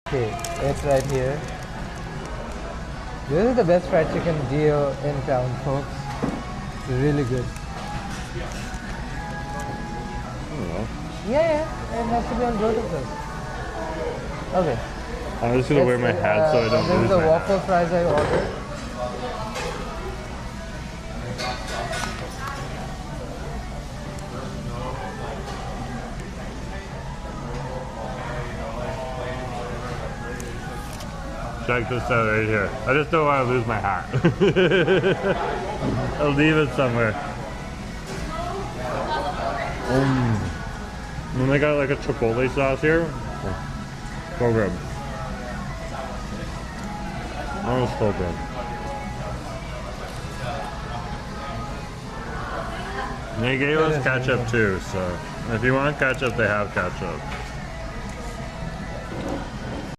Okay, it's right here. This is the best fried chicken deal in town, folks. It's really good. Yeah, it has to be on both of us. Okay. I'm just gonna wear my hat so I don't lose my hat. This is the waffle fries I ordered. Check this out right here. I just don't want to lose my hat. I'll leave it somewhere. And they got like a chipotle sauce here. So good. Oh, so good. And they gave us ketchup too, so if you want ketchup, they have ketchup.